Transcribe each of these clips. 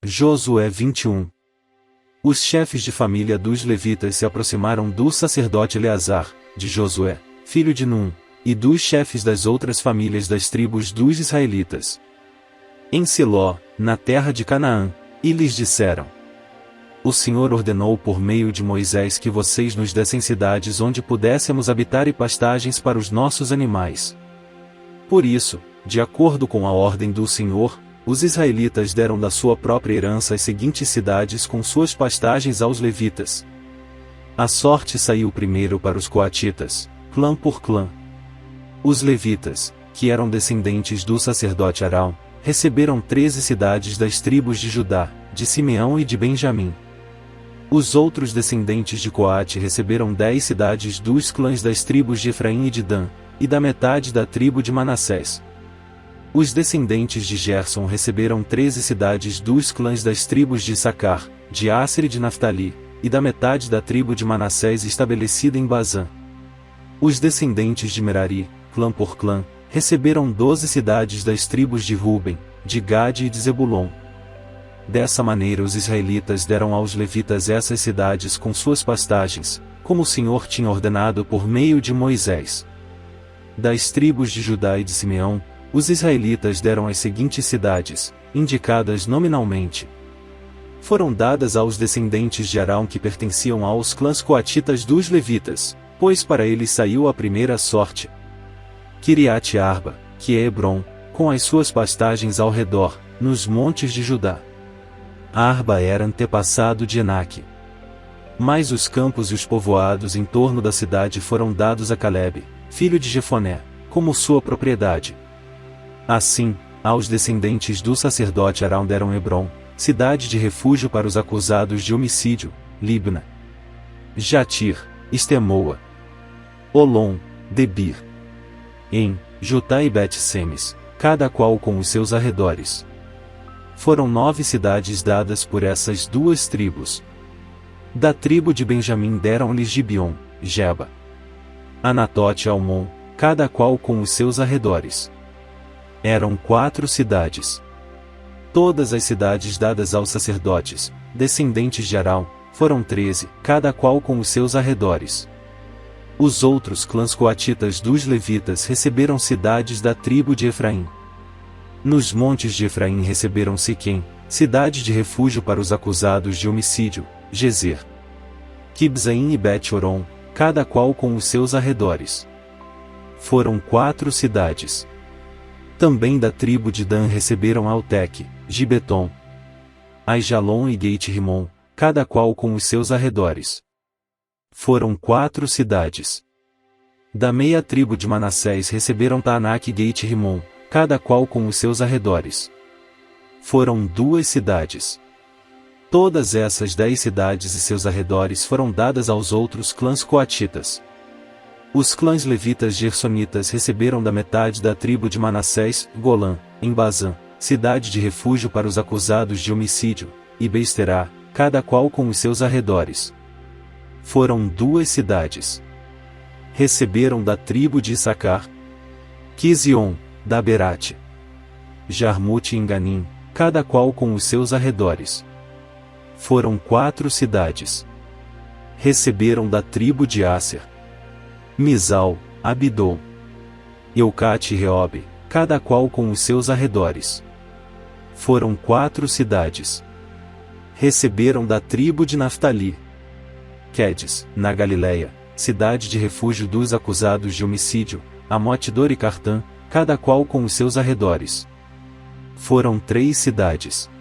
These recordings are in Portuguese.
Josué 21. Os chefes de família dos levitas se aproximaram do sacerdote Eleazar, de Josué, filho de Num, e dos chefes das outras famílias das tribos dos israelitas, em Siló, na terra de Canaã, e lhes disseram: O Senhor ordenou por meio de Moisés que vocês nos dessem cidades onde pudéssemos habitar e pastagens para os nossos animais. Por isso, de acordo com a ordem do Senhor, os israelitas deram da sua própria herança as seguintes cidades com suas pastagens aos levitas. A sorte saiu primeiro para os coatitas, clã por clã. Os levitas, que eram descendentes do sacerdote Arão, receberam 13 cidades das tribos de Judá, de Simeão e de Benjamim. Os outros descendentes de Coate receberam 10 cidades dos clãs das tribos de Efraim e de Dan, e da metade da tribo de Manassés. Os descendentes de Gerson receberam 13 cidades dos clãs das tribos de Issacar, de Asser e de Naftali, e da metade da tribo de Manassés estabelecida em Bazã. Os descendentes de Merari, clã por clã, receberam 12 cidades das tribos de Ruben, de Gade e de Zebulon. Dessa maneira os israelitas deram aos levitas essas cidades com suas pastagens, como o Senhor tinha ordenado por meio de Moisés. Das tribos de Judá e de Simeão, os israelitas deram as seguintes cidades, indicadas nominalmente. Foram dadas aos descendentes de Arão que pertenciam aos clãs coatitas dos levitas, pois para eles saiu a primeira sorte. Kiriat Arba, que é Hebron, com as suas pastagens ao redor, nos montes de Judá. Arba era antepassado de Enaque. Mas os campos e os povoados em torno da cidade foram dados a Calebe, filho de Jefoné, como sua propriedade. Assim, aos descendentes do sacerdote Arão deram Hebron, cidade de refúgio para os acusados de homicídio, Libna, Jatir, Estemoa, Olom, Debir, En, Jutá e Bet-Semes, cada qual com os seus arredores. Foram 9 cidades dadas por essas duas tribos. Da tribo de Benjamim deram-lhes Gibeon, Geba, Anatote e Almon, cada qual com os seus arredores. Eram 4 cidades. Todas as cidades dadas aos sacerdotes, descendentes de Arão, foram 13, cada qual com os seus arredores. Os outros clãs coatitas dos levitas receberam cidades da tribo de Efraim. Nos montes de Efraim receberam Siquém, cidade de refúgio para os acusados de homicídio, Gezer, Kibzaim e Bet-Horon, cada qual com os seus arredores. Foram 4 cidades. Também da tribo de Dan receberam Alteque, Gibeton, Aijalon e Geit-Rimon, cada qual com os seus arredores. Foram 4 cidades. Da meia tribo de Manassés receberam Taanac e Geit-Rimon, cada qual com os seus arredores. Foram 2 cidades. Todas essas 10 cidades e seus arredores foram dadas aos outros clãs coatitas. Os clãs levitas gersonitas receberam da metade da tribo de Manassés, Golã, em Bazã, cidade de refúgio para os acusados de homicídio, e Beisterá, cada qual com os seus arredores. Foram 2 cidades. Receberam da tribo de Issacar, Quizion, Daberate, Jarmute e Enganim, cada qual com os seus arredores. Foram 4 cidades. Receberam da tribo de Asser, Misal, Abidom, Eucate e Reobe, cada qual com os seus arredores. Foram 4 cidades. Receberam da tribo de Naftali, Quedes, na Galileia, cidade de refúgio dos acusados de homicídio, Amote-Dor e Cartã, cada qual com os seus arredores. Foram 3 cidades.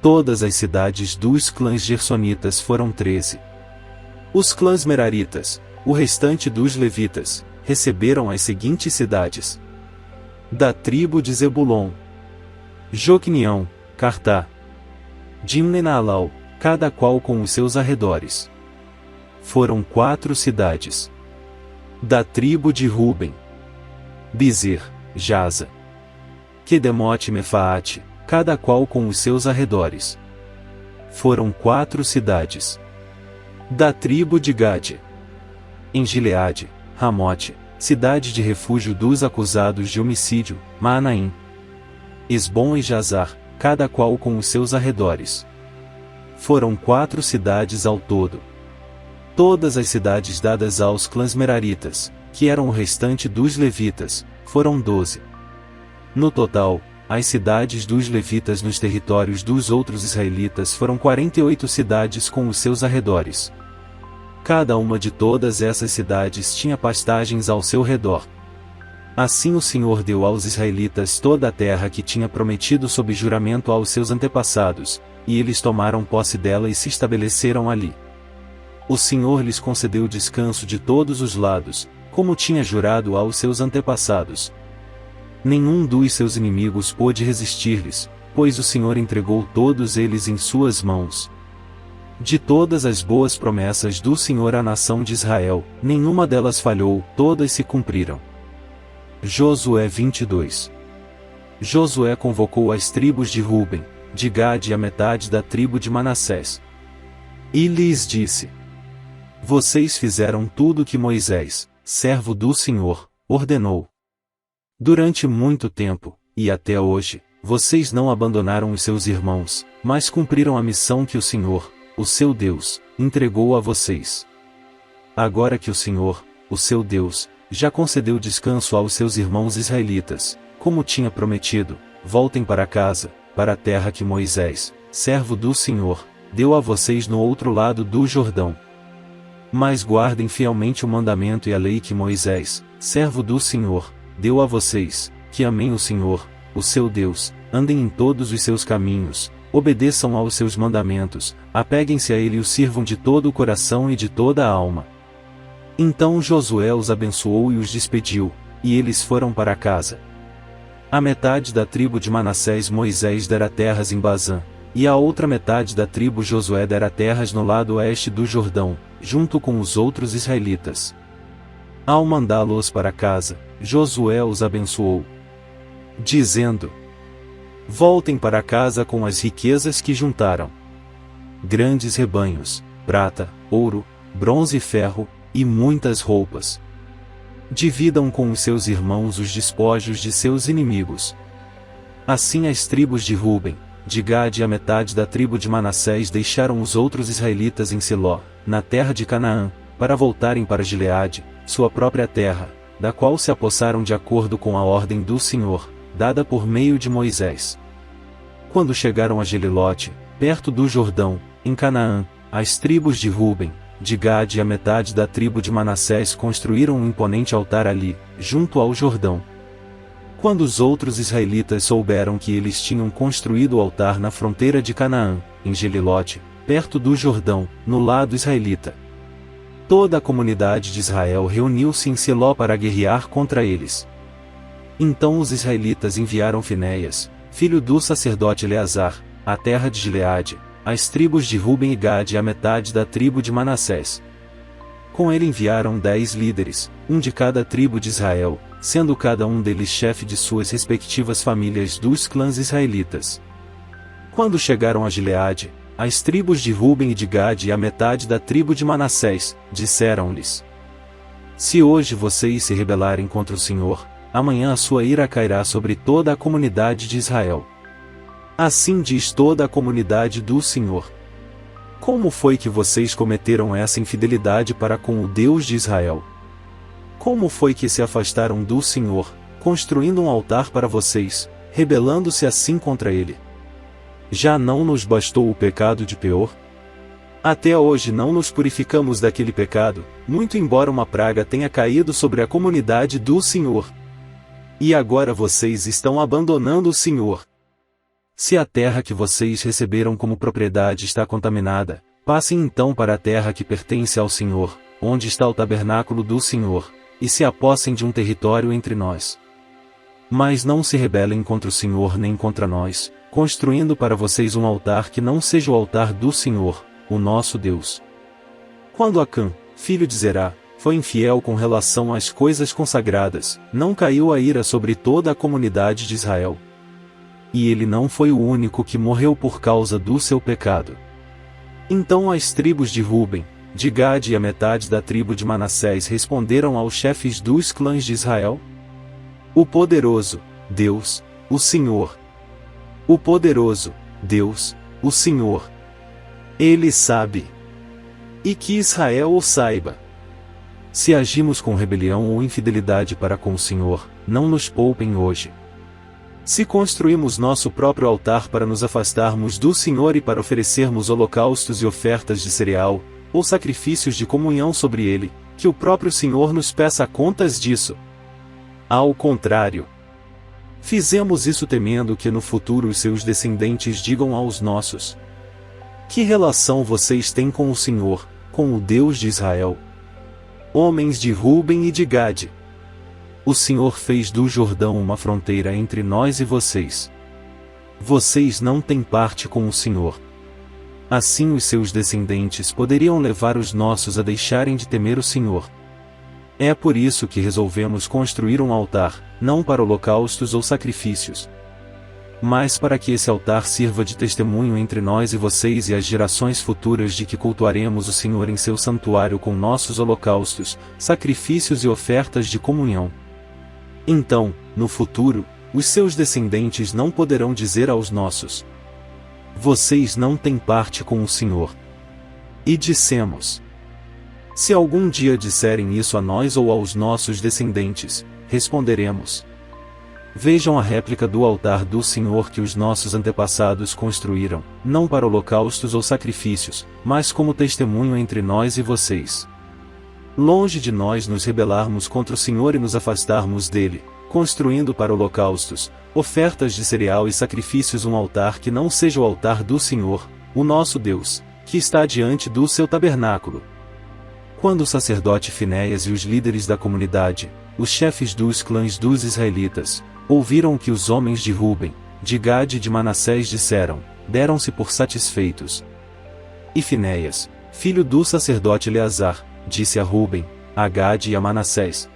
Todas as cidades dos clãs gersonitas foram 13. Os clãs meraritas, o restante dos levitas, receberam as seguintes cidades. Da tribo de Zebulon, Joquinião, Cartá, Dimnenaalau, cada qual com os seus arredores. Foram 4 cidades. Da tribo de Ruben, Bizer, Jaza, Quedemote e Mefaate, cada qual com os seus arredores. Foram 4 cidades. Da tribo de Gade, em Gileade, Ramote, cidade de refúgio dos acusados de homicídio, Maanaim, Esbom e Jazar, cada qual com os seus arredores. Foram 4 cidades ao todo. Todas as cidades dadas aos clãs meraritas, que eram o restante dos levitas, foram 12. No total, as cidades dos levitas nos territórios dos outros israelitas foram 48 cidades com os seus arredores. Cada uma de todas essas cidades tinha pastagens ao seu redor. Assim o Senhor deu aos israelitas toda a terra que tinha prometido sob juramento aos seus antepassados, e eles tomaram posse dela e se estabeleceram ali. O Senhor lhes concedeu descanso de todos os lados, como tinha jurado aos seus antepassados. Nenhum dos seus inimigos pôde resistir-lhes, pois o Senhor entregou todos eles em suas mãos. De todas as boas promessas do Senhor à nação de Israel, nenhuma delas falhou, todas se cumpriram. Josué 22. Josué convocou as tribos de Ruben, de Gade e a metade da tribo de Manassés. E lhes disse: Vocês fizeram tudo o que Moisés, servo do Senhor, ordenou. Durante muito tempo, e até hoje, vocês não abandonaram os seus irmãos, mas cumpriram a missão que o Senhor, o seu Deus, entregou a vocês. Agora que o Senhor, o seu Deus, já concedeu descanso aos seus irmãos israelitas, como tinha prometido, voltem para casa, para a terra que Moisés, servo do Senhor, deu a vocês no outro lado do Jordão. Mas guardem fielmente o mandamento e a lei que Moisés, servo do Senhor, deu a vocês, que amem o Senhor, o seu Deus, andem em todos os seus caminhos, obedeçam aos seus mandamentos, apeguem-se a ele e o sirvam de todo o coração e de toda a alma. Então Josué os abençoou e os despediu, e eles foram para casa. A metade da tribo de Manassés Moisés dera terras em Bazã, e a outra metade da tribo Josué dera terras no lado oeste do Jordão, junto com os outros israelitas. Ao mandá-los para casa, Josué os abençoou, dizendo: Voltem para casa com as riquezas que juntaram. Grandes rebanhos, prata, ouro, bronze e ferro, e muitas roupas. Dividam com os seus irmãos os despojos de seus inimigos. Assim as tribos de Ruben, de Gade e a metade da tribo de Manassés deixaram os outros israelitas em Siló, na terra de Canaã, para voltarem para Gileade, sua própria terra, da qual se apossaram de acordo com a ordem do Senhor, dada por meio de Moisés. Quando chegaram a Gelilote, perto do Jordão, em Canaã, as tribos de Ruben, de Gade e a metade da tribo de Manassés construíram um imponente altar ali, junto ao Jordão. Quando os outros israelitas souberam que eles tinham construído o altar na fronteira de Canaã, em Gelilote, perto do Jordão, no lado israelita, toda a comunidade de Israel reuniu-se em Siló para guerrear contra eles. Então os israelitas enviaram Finéias, filho do sacerdote Eleazar, à terra de Gileade, as tribos de Ruben e Gade e a metade da tribo de Manassés. Com ele enviaram 10 líderes, um de cada tribo de Israel, sendo cada um deles chefe de suas respectivas famílias dos clãs israelitas. Quando chegaram a Gileade, as tribos de Ruben e de Gade e a metade da tribo de Manassés, disseram-lhes: Se hoje vocês se rebelarem contra o Senhor, amanhã a sua ira cairá sobre toda a comunidade de Israel. Assim diz toda a comunidade do Senhor. Como foi que vocês cometeram essa infidelidade para com o Deus de Israel? Como foi que se afastaram do Senhor, construindo um altar para vocês, rebelando-se assim contra ele? Já não nos bastou o pecado de Peor? Até hoje não nos purificamos daquele pecado, muito embora uma praga tenha caído sobre a comunidade do Senhor. E agora vocês estão abandonando o Senhor. Se a terra que vocês receberam como propriedade está contaminada, passem então para a terra que pertence ao Senhor, onde está o tabernáculo do Senhor, e se apossem de um território entre nós. Mas não se rebelem contra o Senhor nem contra nós, construindo para vocês um altar que não seja o altar do Senhor, o nosso Deus. Quando Acã, filho de Zerá, foi infiel com relação às coisas consagradas, não caiu a ira sobre toda a comunidade de Israel. E ele não foi o único que morreu por causa do seu pecado. Então as tribos de Ruben, de Gade e a metade da tribo de Manassés responderam aos chefes dos clãs de Israel: O poderoso, Deus, o Senhor, O poderoso, Deus, o Senhor. Ele sabe. E que Israel o saiba. Se agimos com rebelião ou infidelidade para com o Senhor, não nos poupem hoje. Se construímos nosso próprio altar para nos afastarmos do Senhor e para oferecermos holocaustos e ofertas de cereal, ou sacrifícios de comunhão sobre ele, que o próprio Senhor nos peça contas disso. Ao contrário, fizemos isso temendo que no futuro os seus descendentes digam aos nossos: que relação vocês têm com o Senhor, com o Deus de Israel? Homens de Ruben e de Gade. O Senhor fez do Jordão uma fronteira entre nós e vocês. Vocês não têm parte com o Senhor. Assim os seus descendentes poderiam levar os nossos a deixarem de temer o Senhor. É por isso que resolvemos construir um altar, não para holocaustos ou sacrifícios, mas para que esse altar sirva de testemunho entre nós e vocês e as gerações futuras de que cultuaremos o Senhor em seu santuário com nossos holocaustos, sacrifícios e ofertas de comunhão. Então, no futuro, os seus descendentes não poderão dizer aos nossos: vocês não têm parte com o Senhor. E dissemos: se algum dia disserem isso a nós ou aos nossos descendentes, responderemos: vejam a réplica do altar do Senhor que os nossos antepassados construíram, não para holocaustos ou sacrifícios, mas como testemunho entre nós e vocês. Longe de nós nos rebelarmos contra o Senhor e nos afastarmos dele, construindo para holocaustos, ofertas de cereal e sacrifícios um altar que não seja o altar do Senhor, o nosso Deus, que está diante do seu tabernáculo. Quando o sacerdote Finéias e os líderes da comunidade, os chefes dos clãs dos israelitas, ouviram o que os homens de Ruben, de Gade e de Manassés disseram, deram-se por satisfeitos. E Finéias, filho do sacerdote Eleazar, disse a Ruben, a Gade e a Manassés: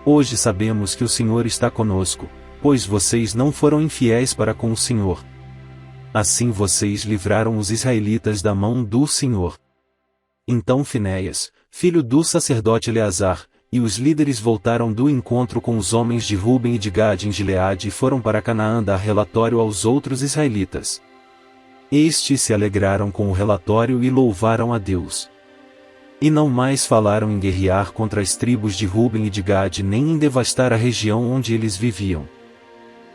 hoje sabemos que o Senhor está conosco, pois vocês não foram infiéis para com o Senhor. Assim vocês livraram os israelitas da mão do Senhor. Então Finéias, filho do sacerdote Eleazar, e os líderes voltaram do encontro com os homens de Ruben e de Gade em Gileade e foram para Canaã dar relatório aos outros israelitas. Estes se alegraram com o relatório e louvaram a Deus. E não mais falaram em guerrear contra as tribos de Ruben e de Gade nem em devastar a região onde eles viviam.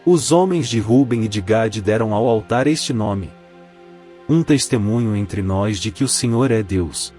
Os homens de Ruben e de Gade deram ao altar este nome: um testemunho entre nós de que o Senhor é Deus.